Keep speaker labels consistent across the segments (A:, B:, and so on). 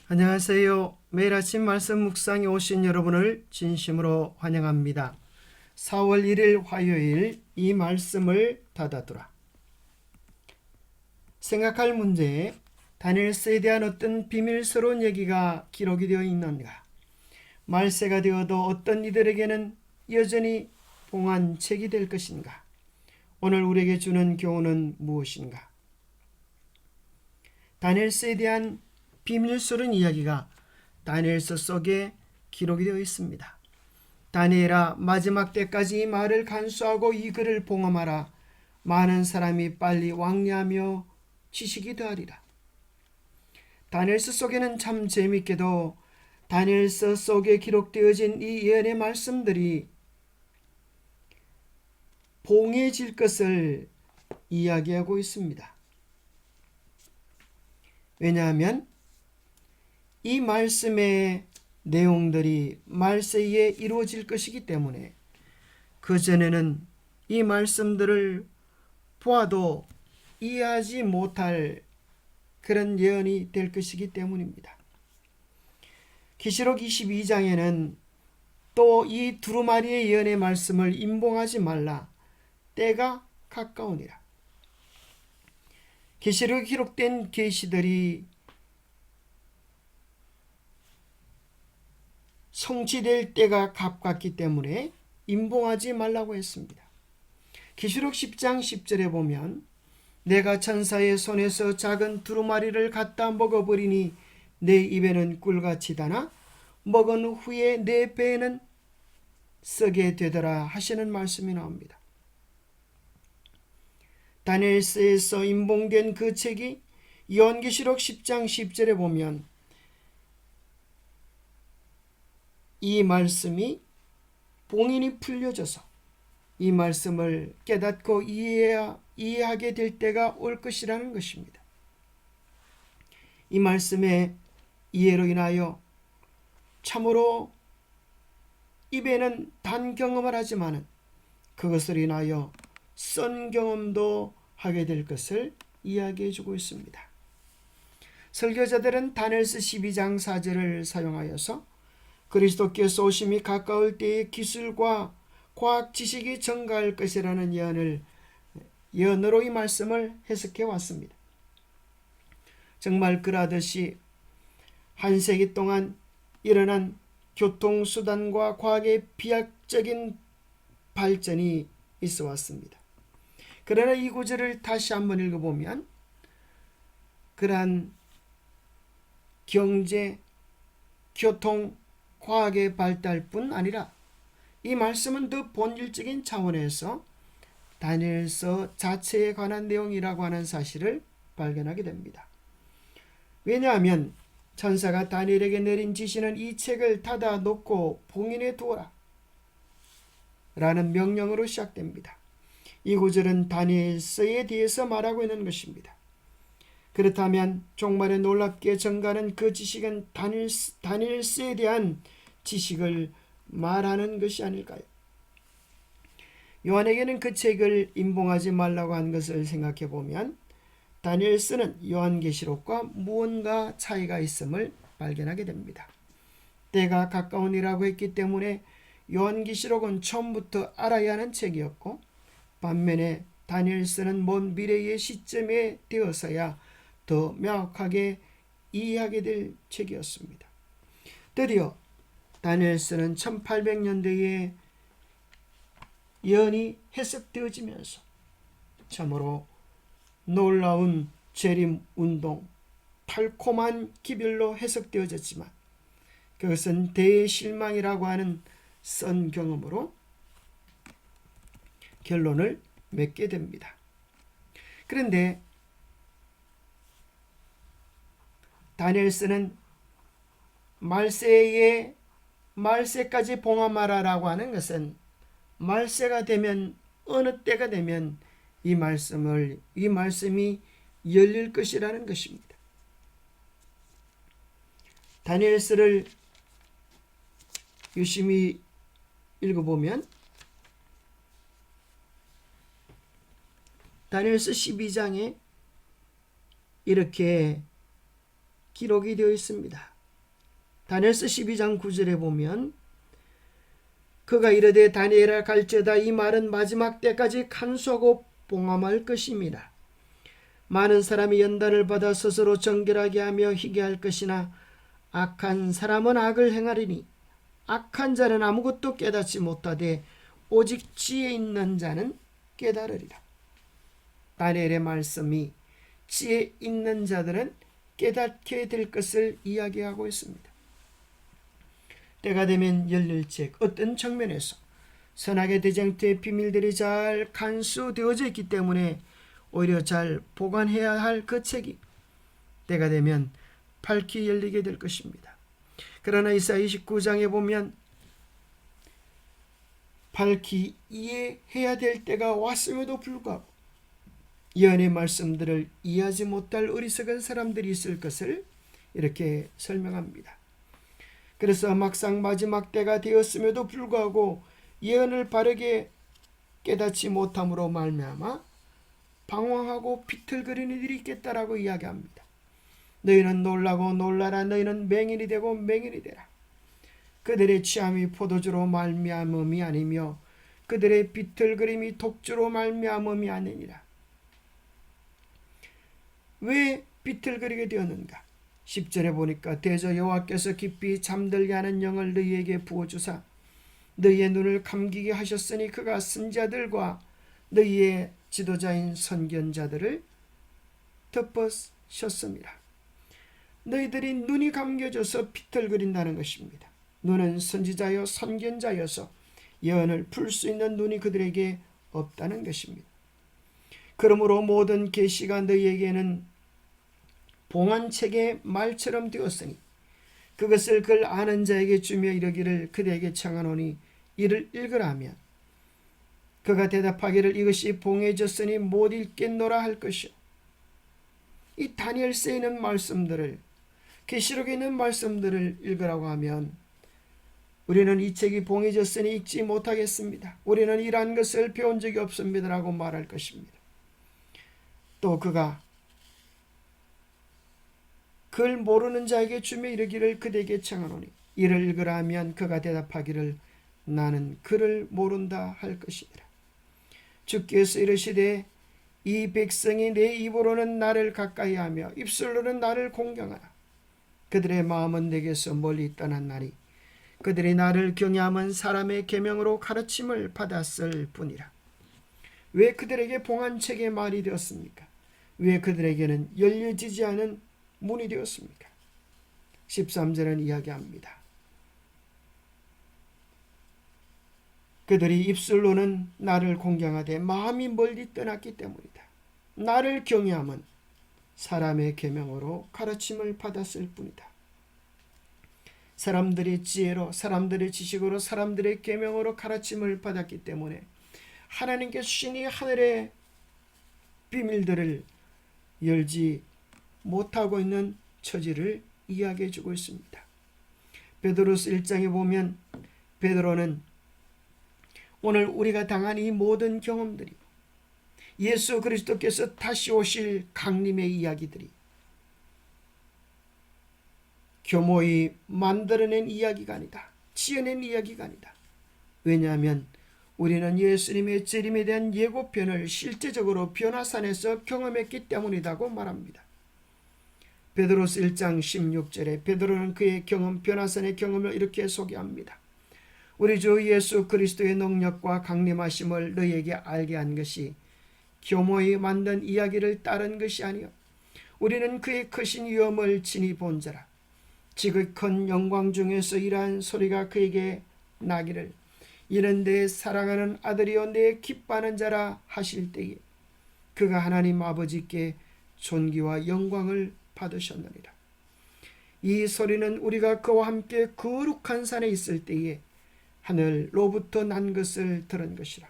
A: 안녕하세요. 매일 아침 말씀 묵상에 오신 여러분을 진심으로 환영합니다. 4월 1일 화요일 이 말씀을 닫아두라. 생각할 문제에 다니엘서에 대한 어떤 비밀스러운 얘기가 기록이 되어 있는가? 말세가 되어도 어떤 이들에게는 여전히 봉한 책이 될 것인가? 오늘 우리에게 주는 교훈은 무엇인가? 다니엘서에 대한 비밀스러운 이야기가 다니엘서 속에 기록이 되어 있습니다. 다니엘아, 마지막 때까지 이 말을 간수하고 이 글을 봉함하라. 많은 사람이 빨리 왕래하며 지식이 더하리라. 다니엘서 속에는 참 재미있게도 다니엘서 속에 기록되어진 이 예언의 말씀들이 봉해질 것을 이야기하고 있습니다. 왜냐하면 이 말씀의 내용들이 말세에 이루어질 것이기 때문에 그전에는 이 말씀들을 보아도 이해하지 못할 그런 예언이 될 것이기 때문입니다. 계시록 22장에는 또 이 두루마리의 예언의 말씀을 임봉하지 말라. 때가 가까우니라. 계시록에 기록된 계시들이 성취될 때가 가깝기 때문에 임봉하지 말라고 했습니다. 계시록 10장 10절에 보면 내가 천사의 손에서 작은 두루마리를 갖다 먹어버리니 내 입에는 꿀같이 다나 먹은 후에 내 배에는 썩게 되더라 하시는 말씀이 나옵니다. 다니엘서에서 임봉된 그 책이 요한계시록 10장 10절에 보면 이 말씀이 봉인이 풀려져서 이 말씀을 깨닫고 이해하게 될 때가 올 것이라는 것입니다. 이 말씀의 이해로 인하여 참으로 입에는 단 경험을 하지만 그것을 인하여 쓴 경험도 하게 될 것을 이야기해 주고 있습니다. 설교자들은 다니엘서 12장 4절을 사용하여서 그리스도께서 오심이 가까울 때의 기술과 과학 지식이 증가할 것이라는 예언으로 이 말씀을 해석해 왔습니다. 정말 그러하듯이 한 세기 동안 일어난 교통수단과 과학의 비약적인 발전이 있어 왔습니다. 그러나 이 구절을 다시 한번 읽어보면 그러한 경제, 교통, 과학의 발달뿐 아니라 이 말씀은 더 본질적인 차원에서 다니엘서 자체에 관한 내용이라고 하는 사실을 발견하게 됩니다. 왜냐하면 천사가 다니엘에게 내린 지시는 이 책을 닫아 놓고 봉인해 두어라 라는 명령으로 시작됩니다. 이 구절은 다니엘서에 대해서 말하고 있는 것입니다. 그렇다면 종말에 놀랍게 증가하는 그 지식은 다니엘서에 대한 지식을 말하는 것이 아닐까요? 요한에게는 그 책을 임봉하지 말라고 한 것을 생각해 보면 다니엘서는 요한계시록과 무언가 차이가 있음을 발견하게 됩니다. 때가 가까우니라고 했기 때문에 요한계시록은 처음부터 알아야 하는 책이었고 반면에 다니엘서는 먼 미래의 시점에 되어서야 더 명확하게 이해하게 될 책이었습니다. 드디어 다니엘서는 1800년대에 예언이 해석되어지면서 참으로 놀라운 재림운동, 달콤한 기별로 해석되어졌지만 그것은 대실망이라고 하는 선 경험으로 결론을 맺게 됩니다. 그런데 다니엘서는 말세까지 봉함하라라고 하는 것은 말세가 되면 어느 때가 되면 이 말씀이 열릴 것이라는 것입니다. 다니엘서를 유심히 읽어보면 다니엘서 12장에 이렇게 기록이 되어 있습니다. 다니엘서 12장 9절에 보면 그가 이르되 다니엘아 갈지어다 이 말은 마지막 때까지 간수하고 봉함할 것입니다. 많은 사람이 연단을 받아 스스로 정결하게 하며 희게 할 것이나 악한 사람은 악을 행하리니 악한 자는 아무것도 깨닫지 못하되 오직 지혜 있는 자는 깨달으리라. 다니엘의 말씀이 지혜 있는 자들은 깨닫게 될 것을 이야기하고 있습니다. 때가 되면 열릴 책 어떤 측면에서 선악의 대쟁투의 비밀들이 잘 간수되어져 있기 때문에 오히려 잘 보관해야 할 그 책이 때가 되면 밝히 열리게 될 것입니다. 그러나 이사야 29장에 보면 밝히 이해해야 될 때가 왔음에도 불구하고 예언의 말씀들을 이해하지 못할 어리석은 사람들이 있을 것을 이렇게 설명합니다. 그래서 막상 마지막 때가 되었음에도 불구하고 예언을 바르게 깨닫지 못함으로 말미암아 방황하고 비틀거리는 일이 있겠다라고 이야기합니다. 너희는 놀라고 놀라라. 너희는 맹인이 되고 맹인이 되라. 그들의 취함이 포도주로 말미암음이 아니며 그들의 비틀거림이 독주로 말미암음이 아니니라. 왜 비틀거리게 되었는가? 10절에 보니까 대저 여호와께서 깊이 잠들게 하는 영을 너희에게 부어주사 너희의 눈을 감기게 하셨으니 그가 선지자들과 너희의 지도자인 선견자들을 덮으셨습니다. 너희들이 눈이 감겨져서 비틀거린다는 것입니다. 눈은 선지자여 선견자여서 예언을 풀 수 있는 눈이 그들에게 없다는 것입니다. 그러므로 모든 계시가 너희에게는 봉안책의 말처럼 되었으니 그것을 그를 아는 자에게 주며 이르기를 그대에게 청하노니 이를 읽으라 하면 그가 대답하기를 이것이 봉해졌으니 못 읽겠노라 할 것이요. 이 다니엘서에 있는 말씀들을 계시록에 있는 말씀들을 읽으라고 하면 우리는 이 책이 봉해졌으니 읽지 못하겠습니다. 우리는 이러한 것을 배운 적이 없습니다 라고 말할 것입니다. 또 그가 그를 모르는 자에게 주며 이르기를 그대에게 청하노니 이를 읽으라 하면 그가 대답하기를 나는 그를 모른다 할 것이니라. 주께서 이르시되 이 백성이 내 입으로는 나를 가까이하며 입술로는 나를 공경하라. 그들의 마음은 내게서 멀리 떠났나니 그들이 나를 경외함은 사람의 계명으로 가르침을 받았을 뿐이라. 왜 그들에게 봉안책의 말이 되었습니까? 왜 그들에게는 열려지지 않은 문이 되었습니까? 13절은 이야기합니다. 그들이 입술로는 나를 공경하되 마음이 멀리 떠났기 때문이다. 나를 경외함은 사람의 계명으로 가르침을 받았을 뿐이다. 사람들의 지혜로, 사람들의 지식으로, 사람들의 계명으로 가르침을 받았기 때문에 하나님께서 신이 하늘의 비밀들을 열지 못하고 있는 처지를 이야기해 주고 있습니다. 베드로서 1장에 보면 베드로는 오늘 우리가 당한 이 모든 경험들이 예수 그리스도께서 다시 오실 강림의 이야기들이 교모의 만들어낸 이야기가 아니다. 지어낸 이야기가 아니다. 왜냐하면 우리는 예수님의 재림에 대한 예고편을 실제적으로 변화산에서 경험했기 때문이라고 말합니다. 베드로서 1장 16절에 베드로는 그의 경험, 변화산의 경험을 이렇게 소개합니다. 우리 주 예수 그리스도의 능력과 강림하심을 너희에게 알게 한 것이 교모의 만든 이야기를 따른 것이 아니요 우리는 그의 크신 위엄을 친히 본 자라. 지극한 영광 중에서 이러한 소리가 그에게 나기를 이는 내 사랑하는 아들이요 내 기뻐하는 자라 하실 때에 그가 하나님 아버지께 존귀와 영광을 받으셨느니라. 이 소리는 우리가 그와 함께 거룩한 산에 있을 때에 하늘로부터 난 것을 들은 것이라.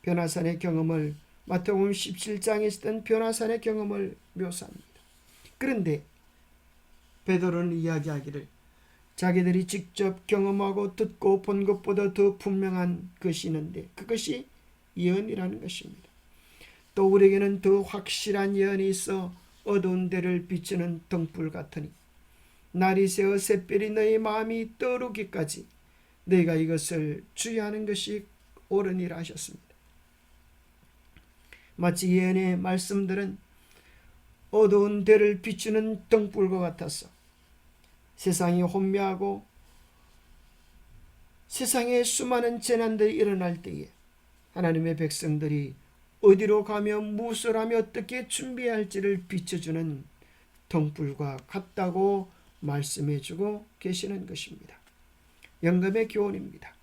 A: 변화산의 경험을 마태복음 17장에 있었던 변화산의 경험을 묘사합니다. 그런데 베드로는 이야기하기를 자기들이 직접 경험하고 듣고 본 것보다 더 분명한 것이 있는데 그것이 예언이라는 것입니다. 또 우리에게는 더 확실한 예언이 있어 어두운 데를 비추는 등불 같으니 날이 새어 샛별이 너희 마음이 떠오르기까지 너희가 이것을 주의하는 것이 옳으니라 하셨습니다. 마치 예언의 말씀들은 어두운 데를 비추는 등불과 같았어. 세상이 혼미하고 세상에 수많은 재난들이 일어날 때에 하나님의 백성들이 어디로 가며 무엇을 하며 어떻게 준비해야 할지를 비춰주는 등불과 같다고 말씀해주고 계시는 것입니다. 영감의 교훈입니다.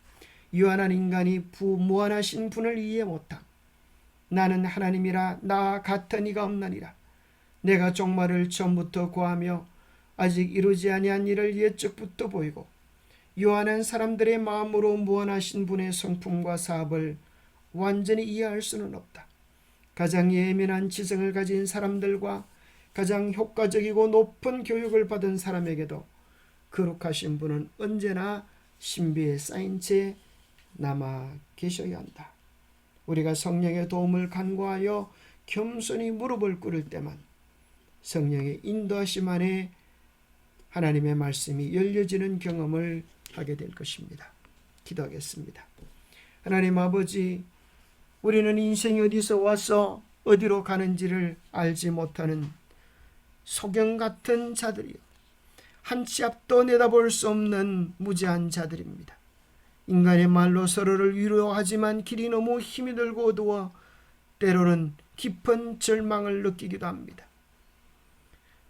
A: 유한한 인간이 무한하신 분을 이해 못함. 나는 하나님이라 나 같은 이가 없나니라. 내가 종말을 처음부터 구하며 아직 이루지 아니한 일을 옛적부터 보이고 유한한 사람들의 마음으로 무한하신 분의 성품과 사업을 완전히 이해할 수는 없다. 가장 예민한 지성을 가진 사람들과 가장 효과적이고 높은 교육을 받은 사람에게도 거룩하신 분은 언제나 신비에 쌓인 채 남아 계셔야 한다. 우리가 성령의 도움을 간구하여 겸손히 무릎을 꿇을 때만 성령의 인도하심 안에 하나님의 말씀이 열려지는 경험을 하게 될 것입니다. 기도하겠습니다. 하나님 아버지, 우리는 인생이 어디서 와서 어디로 가는지를 알지 못하는 소경 같은 자들이요, 한 치 앞도 내다볼 수 없는 무지한 자들입니다. 인간의 말로 서로를 위로하지만 길이 너무 힘이 들고 어두워 때로는 깊은 절망을 느끼기도 합니다.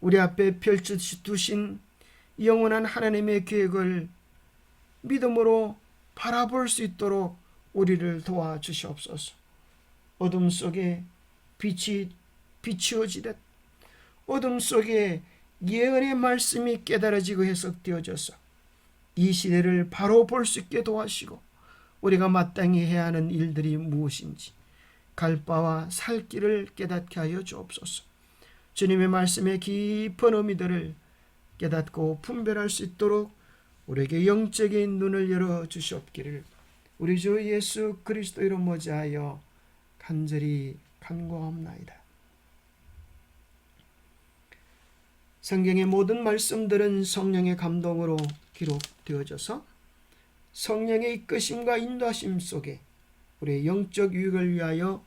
A: 우리 앞에 펼쳐두신 영원한 하나님의 계획을 믿음으로 바라볼 수 있도록 우리를 도와주시옵소서. 어둠 속에 빛이 비추어지듯 어둠 속에 예언의 말씀이 깨달아지고 해석되어져서 이 시대를 바로 볼 수 있게 도와주시고 우리가 마땅히 해야 하는 일들이 무엇인지 갈 바와 살 길을 깨닫게 하여 주옵소서. 주님의 말씀의 깊은 의미들을 깨닫고 분별할 수 있도록 우리에게 영적인 눈을 열어 주시옵기를 우리 주 예수 그리스도 이름 모자하여 간절히 간구하옵나이다. 성경의 모든 말씀들은 성령의 감동으로 기록되어져서 성령의 이끄심과 인도하심 속에 우리의 영적 유익을 위하여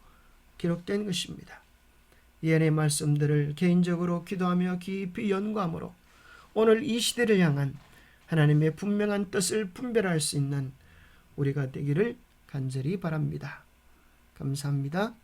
A: 기록된 것입니다. 예언의 말씀들을 개인적으로 기도하며 깊이 연구함으로 오늘 이 시대를 향한 하나님의 분명한 뜻을 분별할 수 있는 우리가 되기를 간절히 바랍니다. 감사합니다.